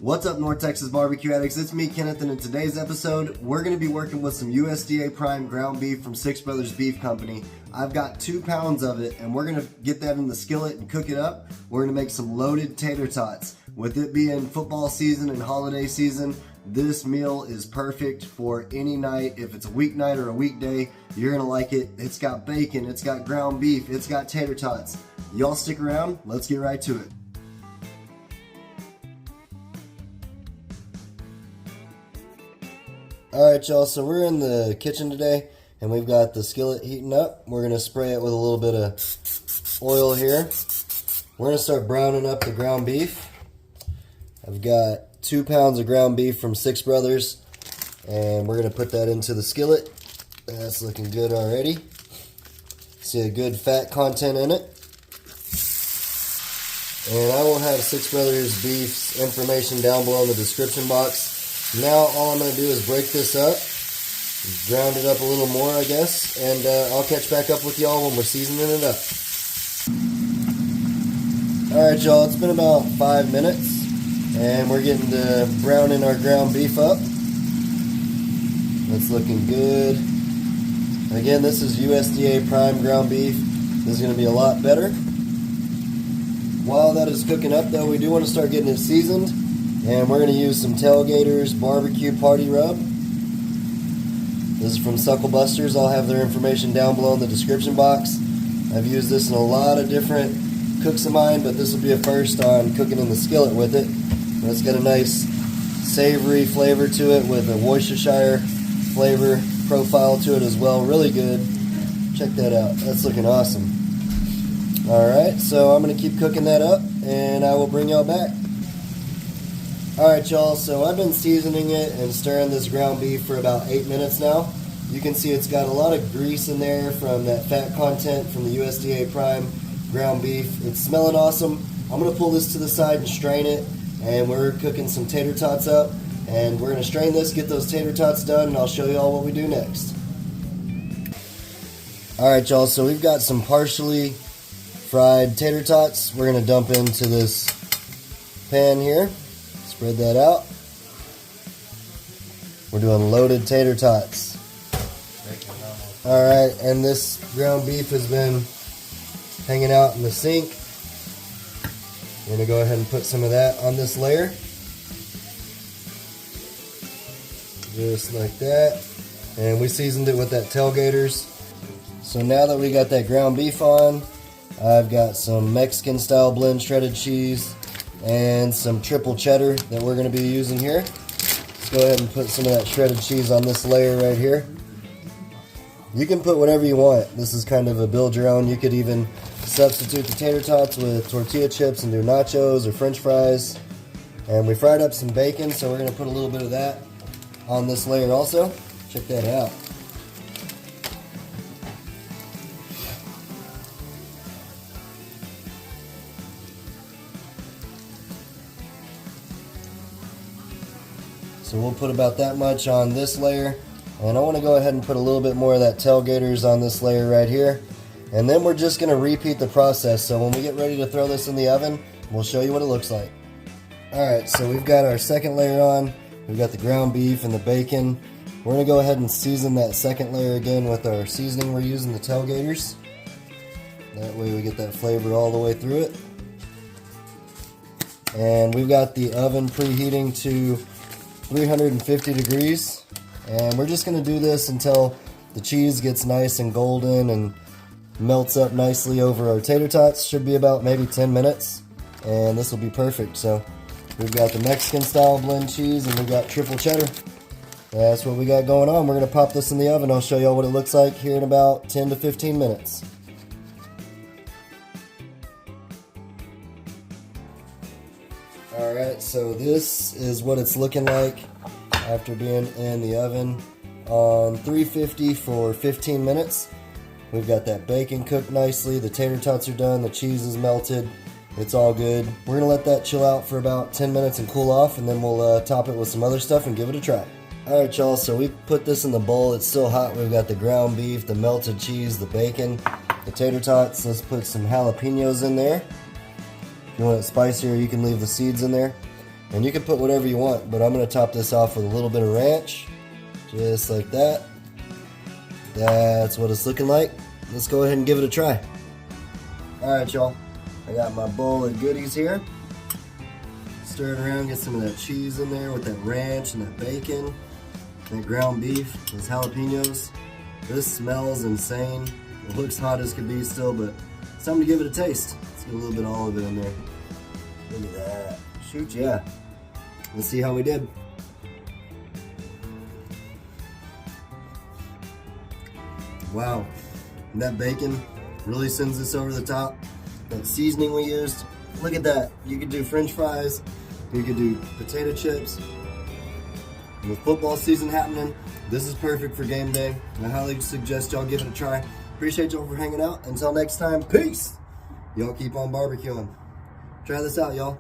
What's up, North Texas barbecue addicts? It's me, Kenneth, and in today's episode, we're going to be working with some USDA Prime ground beef from Six Brothers Beef Company. I've got 2 pounds of it, and we're going to get that in the skillet and cook it up. We're going to make some loaded tater tots. With it being football season and holiday season, this meal is perfect for any night. If it's a weeknight or a weekday, you're going to like it. It's got bacon, it's got ground beef, it's got tater tots. Y'all stick around, let's get right to it. Alright y'all, so we're in the kitchen today and we've got the skillet heating up. We're going to spray it with a little bit of oil here. We're going to start browning up the ground beef. I've got 2 pounds of ground beef from Six Brothers and we're going to put that into the skillet. That's looking good already. See a good fat content in it. And I will have Six Brothers Beef's information down below in the description box. Now all I'm going to do is break this up, ground it up a little more I guess, and I'll catch back up with y'all when we're seasoning it up. Alright y'all, it's been about 5 minutes and we're getting to browning our ground beef up. That's looking good. Again, this is USDA Prime ground beef. This is going to be a lot better. While that is cooking up though, we do want to start getting it seasoned. And we're going to use some Tailgaters barbecue party rub. This is from SuckleBusters. I'll have their information down below in the description box. I've used this in a lot of different cooks of mine, but this will be a first on cooking in the skillet with it. And it's got a nice savory flavor to it with a Worcestershire flavor profile to it as well. Really good. Check that out. That's looking awesome. Alright, so I'm going to keep cooking that up and I will bring y'all back. Alright y'all, so I've been seasoning it and stirring this ground beef for about 8 minutes now. You can see it's got a lot of grease in there from that fat content from the USDA Prime ground beef. It's smelling awesome. I'm going to pull this to the side and strain it, and we're cooking some tater tots up. And we're going to strain this, get those tater tots done, and I'll show y'all what we do next. Alright y'all, so we've got some partially fried tater tots. We're going to dump into this pan here. Spread that out. We're doing loaded tater tots. Alright, and this ground beef has been hanging out in the sink. We're going to go ahead and put some of that on this layer. Just like that. And we seasoned it with that Tailgaters. So now that we got that ground beef on, I've got some Mexican style blend shredded cheese and some triple cheddar that we're going to be using here. Let's go ahead and put some of that shredded cheese on this layer right here. You can put whatever you want. This is kind of a build your own. You could even substitute the tater tots with tortilla chips and do nachos or french fries. And we fried up some bacon, so we're going to put a little bit of that on this layer also. Check that out. So we'll put about that much on this layer, and I want to go ahead and put a little bit more of that Tailgaters on this layer right here, and then we're just going to repeat the process. So when we get ready to throw this in the oven, we'll show you what it looks like. Alright, so we've got our second layer on. We've got the ground beef and the bacon. We're going to go ahead and season that second layer again with our seasoning we're using, the Tailgaters. That way we get that flavor all the way through it. And we've got the oven preheating to 350 degrees, and we're just going to do this until the cheese gets nice and golden and melts up nicely over our tater tots. Should be about maybe 10 minutes, and this will be perfect. So we've got the Mexican style blend cheese and we've got triple cheddar. That's what we got going on. We're going to pop this in the oven. I'll show y'all what it looks like here in about 10 to 15 minutes. Alright, so this is what it's looking like after being in the oven on 350 for 15 minutes. We've got that bacon cooked nicely, the tater tots are done, the cheese is melted, it's all good. We're going to let that chill out for about 10 minutes and cool off, and then we'll top it with some other stuff and give it a try. Alright y'all, so we put this in the bowl. It's still hot. We've got the ground beef, the melted cheese, the bacon, the tater tots. Let's put some jalapenos in there. If you want it spicier, you can leave the seeds in there. And you can put whatever you want, but I'm going to top this off with a little bit of ranch. Just like that. That's what it's looking like. Let's go ahead and give it a try. Alright, y'all. I got my bowl of goodies here. Stir it around, get some of that cheese in there with that ranch and that bacon, that ground beef, those jalapenos. This smells insane. It looks hot as could be still, but it's time to give it a taste. Let's get a little bit of all of it in there. Look at that. Shoot, yeah. Let's see how we did. Wow, and that bacon really sends this over the top. That seasoning we used, look at that. You could do French fries, you could do potato chips. And with football season happening, this is perfect for game day. I highly suggest y'all give it a try. Appreciate y'all for hanging out. Until next time, peace. Y'all keep on barbecuing. Try this out, y'all.